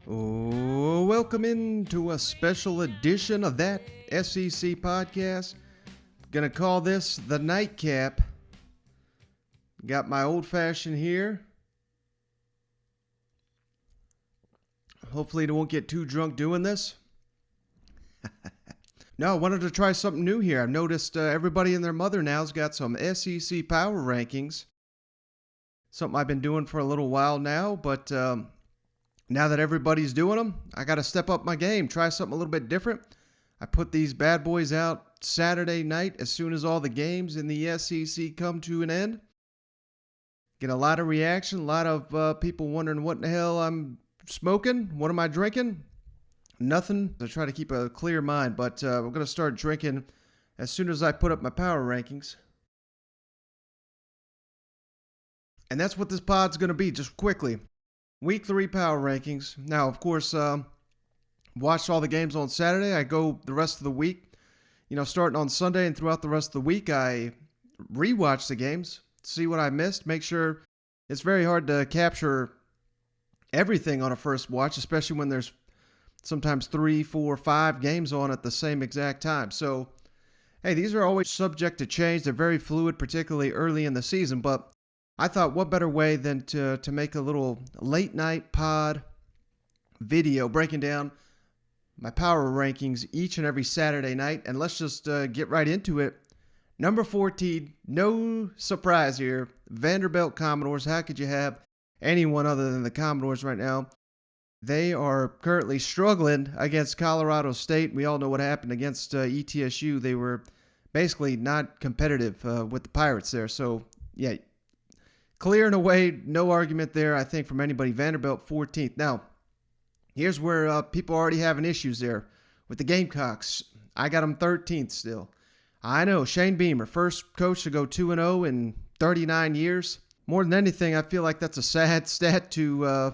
Oh, welcome into a special edition of that SEC podcast. Gonna call this the Nightcap. Got my old fashioned here. Hopefully, I won't get too drunk doing this. No, I wanted to try something new here. I've noticed everybody and their mother now's got some SEC power rankings. Something I've been doing for a little while now, but now that everybody's doing them, I got to step up my game, try something a little bit different. I put these bad boys out Saturday night as soon as all the games in the SEC come to an end. Get a lot of reaction, a lot of people wondering what in the hell I'm smoking. What am I drinking? Nothing. I try to keep a clear mind, but we're going to start drinking as soon as I put up my power rankings. And that's what this pod's going to be, just quickly. Week 3 power rankings. Now, of course, watched all the games on Saturday. I go the rest of the week. Starting on Sunday and throughout the rest of the week, I rewatch the games, see what I missed, make sure. It's very hard to capture everything on a first watch, especially when there's sometimes 3, 4, 5 games on at the same exact time. So, hey, these are always subject to change. They're very fluid, particularly early in the season, but I thought what better way than to make a little late night pod video breaking down my power rankings each and every Saturday night. And let's just get right into it. Number 14, no surprise here, Vanderbilt Commodores. How could you have anyone other than the Commodores right now? They are currently struggling against Colorado State. We all know what happened against ETSU. They were basically not competitive with the Pirates there. So, yeah. Clear and away, no argument there, I think, from anybody. Vanderbilt 14th. Now, here's where people are already having issues there with the Gamecocks. I got them 13th still. I know, Shane Beamer, first coach to go 2-0 in 39 years. More than anything, I feel like that's a sad stat to,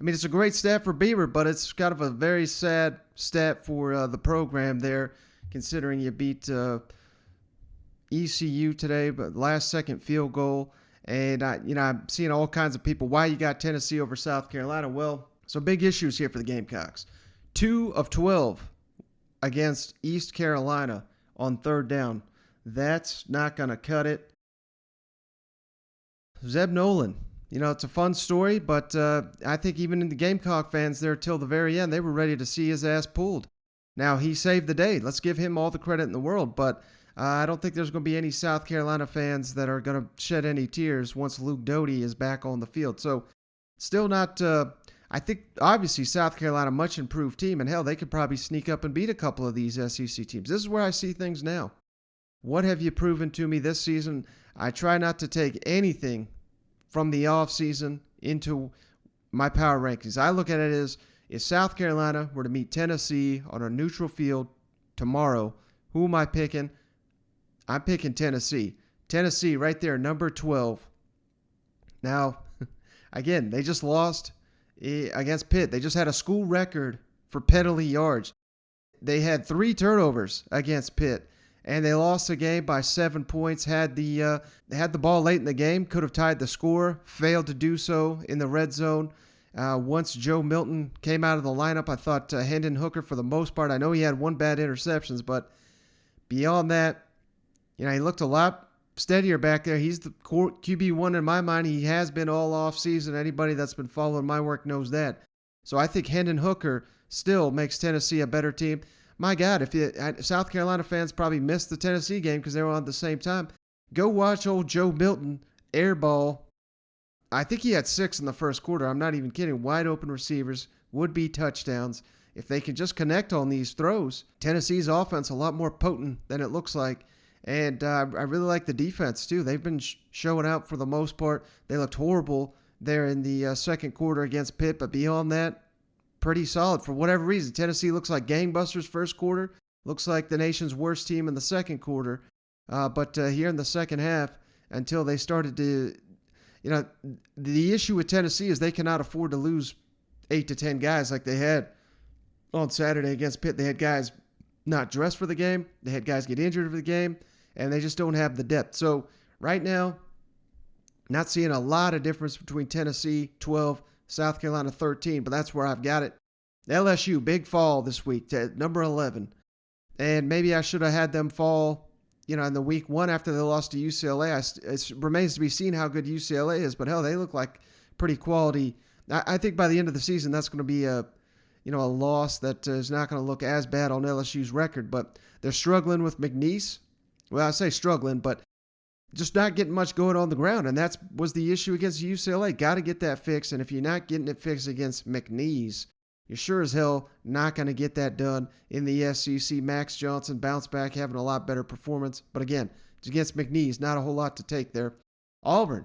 it's a great stat for Beamer, but it's kind of a very sad stat for the program there, considering you beat ECU today, but last second field goal. And, I'm seeing all kinds of people, why you got Tennessee over South Carolina? Well, some big issues here for the Gamecocks. 2 of 12 against East Carolina on third down. That's not going to cut it. Zeb Nolan, it's a fun story, but I think even in the Gamecock fans there till the very end, they were ready to see his ass pulled. Now, he saved the day. Let's give him all the credit in the world, but I don't think there's going to be any South Carolina fans that are going to shed any tears once Luke Doty is back on the field. So, still not, I think, obviously, South Carolina, much improved team. And hell, they could probably sneak up and beat a couple of these SEC teams. This is where I see things now. What have you proven to me this season? I try not to take anything from the offseason into my power rankings. I look at it as if South Carolina were to meet Tennessee on a neutral field tomorrow, who am I picking? I'm picking Tennessee. Tennessee right there, number 12. Now, again, they just lost against Pitt. They just had a school record for penalty yards. They had 3 turnovers against Pitt, and they lost the game by 7 points. Had the ball late in the game, could have tied the score, failed to do so in the red zone. Once Joe Milton came out of the lineup, I thought Hendon Hooker, for the most part, I know he had 1 bad interceptions, but beyond that, he looked a lot steadier back there. He's the QB1 in my mind. He has been all off season. Anybody that's been following my work knows that. So I think Hendon Hooker still makes Tennessee a better team. My God, if South Carolina fans probably missed the Tennessee game because they were on at the same time, go watch old Joe Milton airball. I think he had 6 in the first quarter. I'm not even kidding. Wide open receivers, would be touchdowns. If they can just connect on these throws, Tennessee's offense a lot more potent than it looks like. And I really like the defense, too. They've been showing out for the most part. They looked horrible there in the second quarter against Pitt, but beyond that, pretty solid. For whatever reason, Tennessee looks like gangbusters first quarter, looks like the nation's worst team in the second quarter. But here in the second half, until they started to, the issue with Tennessee is they cannot afford to lose 8 to 10 guys like they had on Saturday against Pitt. They had guys not dressed for the game. They had guys get injured for the game. And they just don't have the depth. So right now, not seeing a lot of difference between Tennessee 12, South Carolina 13, but that's where I've got it. LSU, big fall this week to number 11. And maybe I should have had them fall, in the week one after they lost to UCLA. It remains to be seen how good UCLA is, but hell, they look like pretty quality. I think by the end of the season, that's going to be a loss that is not going to look as bad on LSU's record. But they're struggling with McNeese. Well, I say struggling, but just not getting much going on the ground. And that was the issue against UCLA. Got to get that fixed. And if you're not getting it fixed against McNeese, you're sure as hell not going to get that done in the SEC. Max Johnson bounced back, having a lot better performance. But again, it's against McNeese. Not a whole lot to take there. Auburn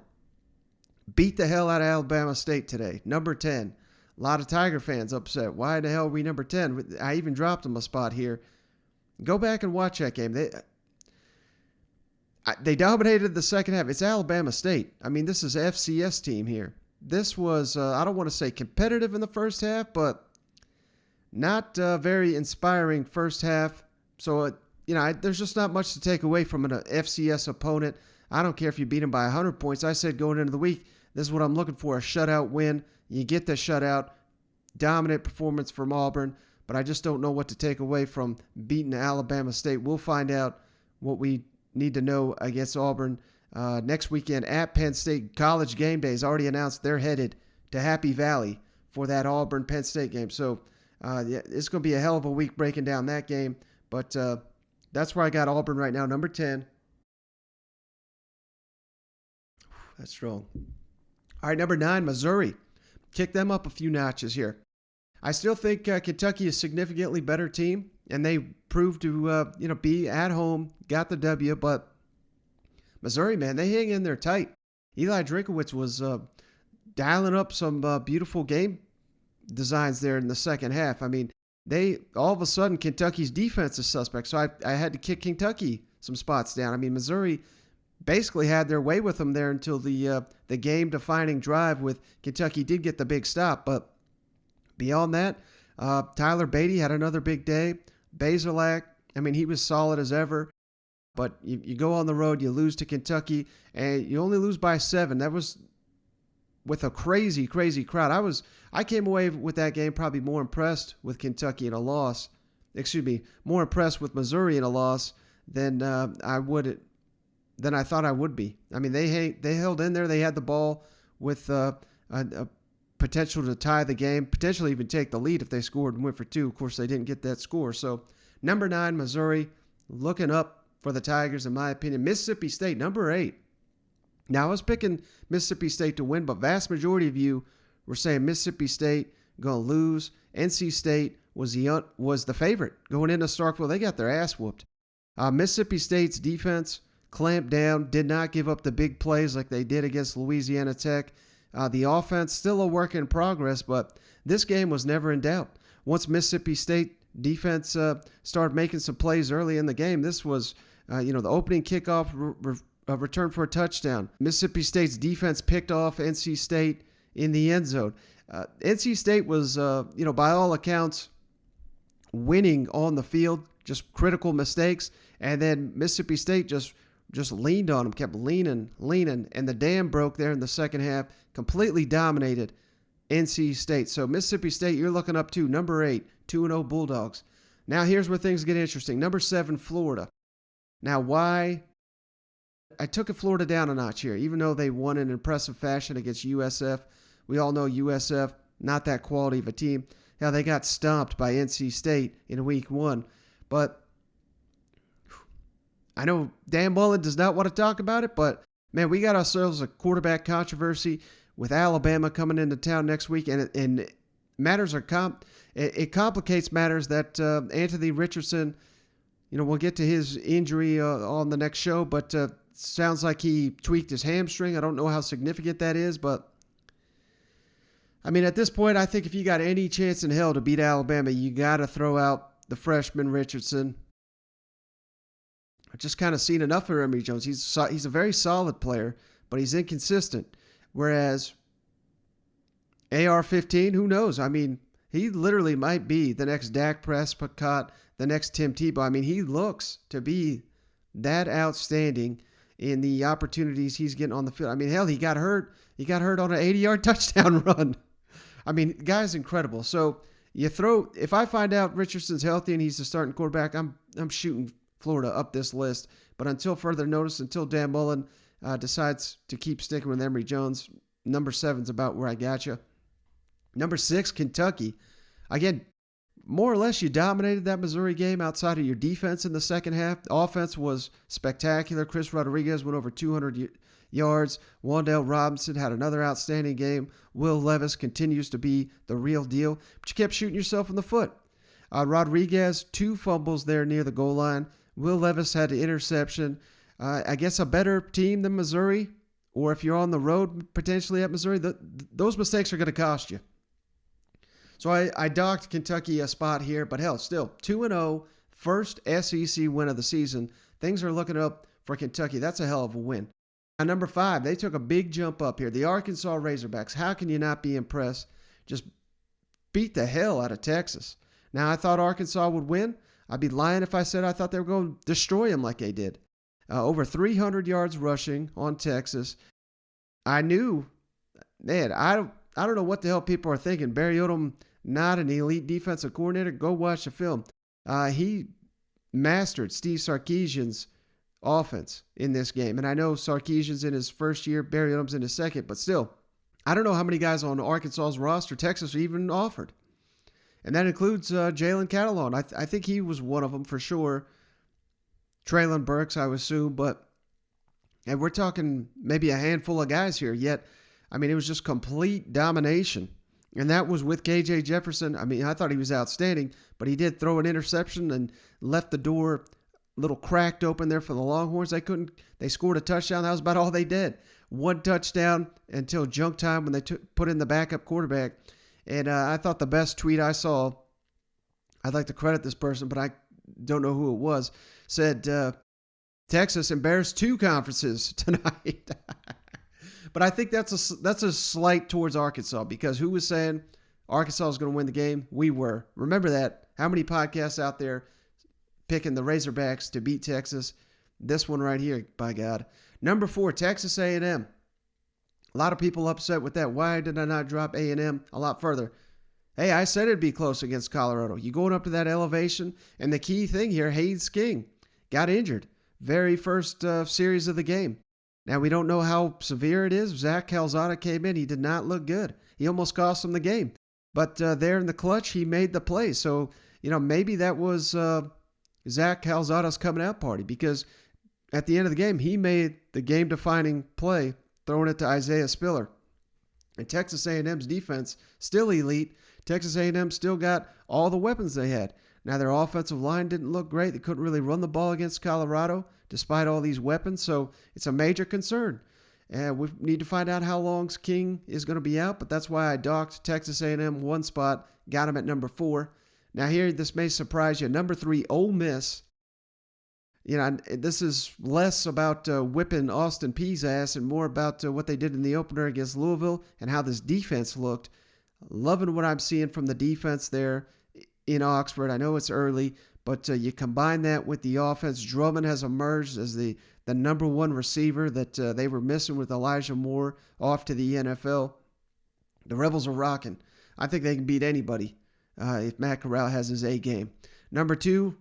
beat the hell out of Alabama State today. Number 10. A lot of Tiger fans upset. Why the hell are we number 10? I even dropped them a spot here. Go back and watch that game. They dominated the second half. It's Alabama State. I mean, this is an FCS team here. This was, I don't want to say competitive in the first half, but not very inspiring first half. So, there's just not much to take away from an FCS opponent. I don't care if you beat them by 100 points. I said going into the week, this is what I'm looking for, a shutout win. You get the shutout, dominant performance from Auburn, but I just don't know what to take away from beating Alabama State. We'll find out what we need to know against Auburn next weekend at Penn State. College Game Day has already announced they're headed to Happy Valley for that Auburn-Penn State game. So it's going to be a hell of a week breaking down that game, but that's where I got Auburn right now, number 10. That's strong. All right, number 9, Missouri. Kick them up a few notches here. I still think Kentucky is a significantly better team, and they proved to be at home, got the W. But Missouri, man, they hang in there tight. Eli Drinkowitz was dialing up some beautiful game designs there in the second half. I mean, all of a sudden Kentucky's defense is suspect, so I had to kick Kentucky some spots down. I mean, Missouri basically had their way with them there until the game-defining drive with Kentucky did get the big stop. But beyond that, Tyler Beatty had another big day. Bazelak, I mean, he was solid as ever. But you go on the road, you lose to Kentucky, and you only lose by 7. That was with a crazy, crazy crowd. I came away with that game probably more impressed with Kentucky in a loss. More impressed with Missouri in a loss than I thought I would be. I mean, they held in there. They had the ball with a potential to tie the game, potentially even take the lead if they scored and went for 2. Of course, they didn't get that score. So, number 9, Missouri, looking up for the Tigers, in my opinion. Mississippi State, number 8. Now, I was picking Mississippi State to win, but vast majority of you were saying Mississippi State going to lose. NC State was the favorite going into Starkville. They got their ass whooped. Mississippi State's defense clamped down, did not give up the big plays like they did against Louisiana Tech. The offense, still a work in progress, but this game was never in doubt. Once Mississippi State defense started making some plays early in the game, this was, the opening kickoff return for a touchdown. Mississippi State's defense picked off NC State in the end zone. NC State was, by all accounts, winning on the field, just critical mistakes, and then Mississippi State just leaned on them, kept leaning, and the dam broke there in the second half, completely dominated NC State. So Mississippi State, you're looking up to number 8, 2-0 Bulldogs. Now here's where things get interesting. Number 7, Florida. Now why? I took Florida down a notch here, even though they won in impressive fashion against USF. We all know USF, not that quality of a team. Now they got stomped by NC State in week 1, but I know Dan Mullen does not want to talk about it, but, man, we got ourselves a quarterback controversy with Alabama coming into town next week, and matters are it complicates matters that Anthony Richardson, we'll get to his injury on the next show, but sounds like he tweaked his hamstring. I don't know how significant that is, but, I mean, at this point, I think if you got any chance in hell to beat Alabama, you got to throw out the freshman Richardson. I've just kind of seen enough of Emory Jones. He's a very solid player, but he's inconsistent. Whereas AR-15, who knows? I mean, he literally might be the next Dak Prescott, the next Tim Tebow. I mean, he looks to be that outstanding in the opportunities he's getting on the field. I mean, hell, he got hurt. He got hurt on an 80-yard touchdown run. I mean, guy's incredible. So if I find out Richardson's healthy and he's the starting quarterback, I'm shooting Florida up this list. But until further notice, until Dan Mullen decides to keep sticking with Emory Jones, number 7's about where I got you. Number 6, Kentucky. Again, more or less you dominated that Missouri game outside of your defense in the second half. The offense was spectacular. Chris Rodriguez went over 200 yards. Wan'Dale Robinson had another outstanding game. Will Levis continues to be the real deal. But you kept shooting yourself in the foot. Rodriguez, 2 fumbles there near the goal line. Will Levis had the interception. I guess a better team than Missouri, or if you're on the road potentially at Missouri, those mistakes are going to cost you. So I docked Kentucky a spot here, but hell, still 2-0, first SEC win of the season. Things are looking up for Kentucky. That's a hell of a win. Now, number 5, they took a big jump up here. The Arkansas Razorbacks. How can you not be impressed? Just beat the hell out of Texas. Now, I thought Arkansas would win. I'd be lying if I said I thought they were going to destroy them like they did. Over 300 yards rushing on Texas. I knew, man, I don't know what the hell people are thinking. Barry Odom, not an elite defensive coordinator. Go watch the film. He mastered Steve Sarkisian's offense in this game. And I know Sarkisian's in his first year, Barry Odom's in his second, but still, I don't know how many guys on Arkansas's roster Texas even offered. And that includes Jalen Catalon. I think he was one of them for sure. Traylon Burks, I would assume, and we're talking maybe a handful of guys here. Yet, I mean, it was just complete domination. And that was with KJ Jefferson. I mean, I thought he was outstanding, but he did throw an interception and left the door a little cracked open there for the Longhorns. They scored a touchdown. That was about all they did. 1 touchdown until junk time when they put in the backup quarterback. And I thought the best tweet I saw, I'd like to credit this person, but I don't know who it was, said Texas embarrassed 2 conferences tonight. But I think that's a slight towards Arkansas, because who was saying Arkansas is going to win the game? We were. Remember that. How many podcasts out there picking the Razorbacks to beat Texas? This one right here, by God. Number 4, Texas A&M. A lot of people upset with that. Why did I not drop A&M a lot further? Hey, I said it'd be close against Colorado. You going up to that elevation, and the key thing here, Hayes King got injured. Very first series of the game. Now, we don't know how severe it is. Zach Calzada came in. He did not look good. He almost cost him the game. But there in the clutch, he made the play. So, maybe that was Zach Calzada's coming out party, because at the end of the game, he made the game-defining play, throwing it to Isaiah Spiller. And Texas A&M's defense, still elite. Texas A&M still got all the weapons they had. Now, their offensive line didn't look great. They couldn't really run the ball against Colorado despite all these weapons. So it's a major concern. And we need to find out how long King is going to be out. But that's why I docked Texas A&M 1 spot, got him at number 4. Now here, this may surprise you. Number 3, Ole Miss. This is less about whipping Austin Peay's ass and more about what they did in the opener against Louisville and how this defense looked. Loving what I'm seeing from the defense there in Oxford. I know it's early, but you combine that with the offense. Drummond has emerged as the number 1 receiver that they were missing with Elijah Moore off to the NFL. The Rebels are rocking. I think they can beat anybody if Matt Corral has his A game. Number 2,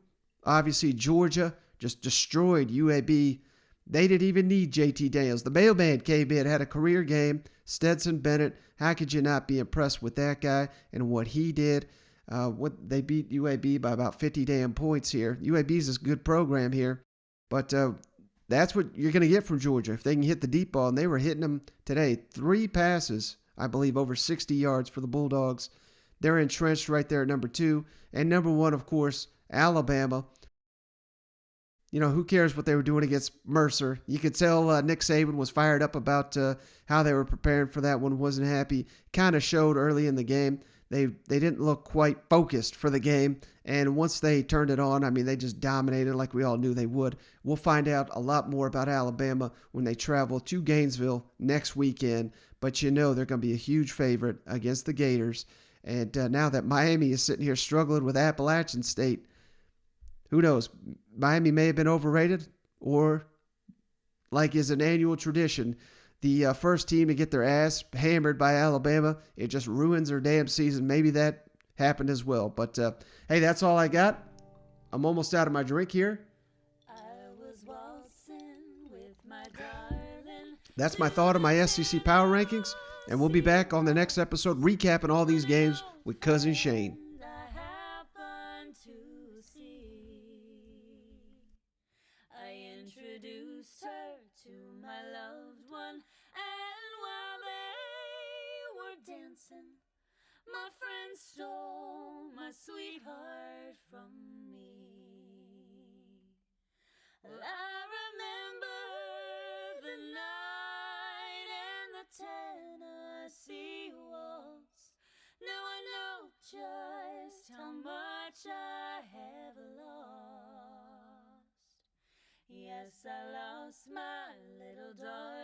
obviously Georgia just destroyed UAB. They didn't even need JT Daniels. The mailman came in, had a career game. Stetson Bennett, how could you not be impressed with that guy and what he did? They beat UAB by about 50 damn points here. UAB's a good program here, but that's what you're going to get from Georgia if they can hit the deep ball, and they were hitting them today. 3 passes, I believe, over 60 yards for the Bulldogs. They're entrenched right there at number 2. And number 1, of course, Alabama. Who cares what they were doing against Mercer? You could tell Nick Saban was fired up about how they were preparing for that one, wasn't happy. Kind of showed early in the game. They didn't look quite focused for the game, and once they turned it on, I mean, they just dominated like we all knew they would. We'll find out a lot more about Alabama when they travel to Gainesville next weekend, but they're going to be a huge favorite against the Gators. And now that Miami is sitting here struggling with Appalachian State, who knows? Miami may have been overrated, or like is an annual tradition, the first team to get their ass hammered by Alabama. It just ruins their damn season. Maybe that happened as well. But hey, that's all I got. I'm almost out of my drink here. That's my thought of my SEC power rankings, and we'll be back on the next episode recapping all these games with Cousin Shane. I introduced her to my loved one, and while they were dancing, my friend stole my sweetheart from me. I remember the night and the Tennessee waltz. Now I know just how much I have lost. Yes, I lost my little daughter.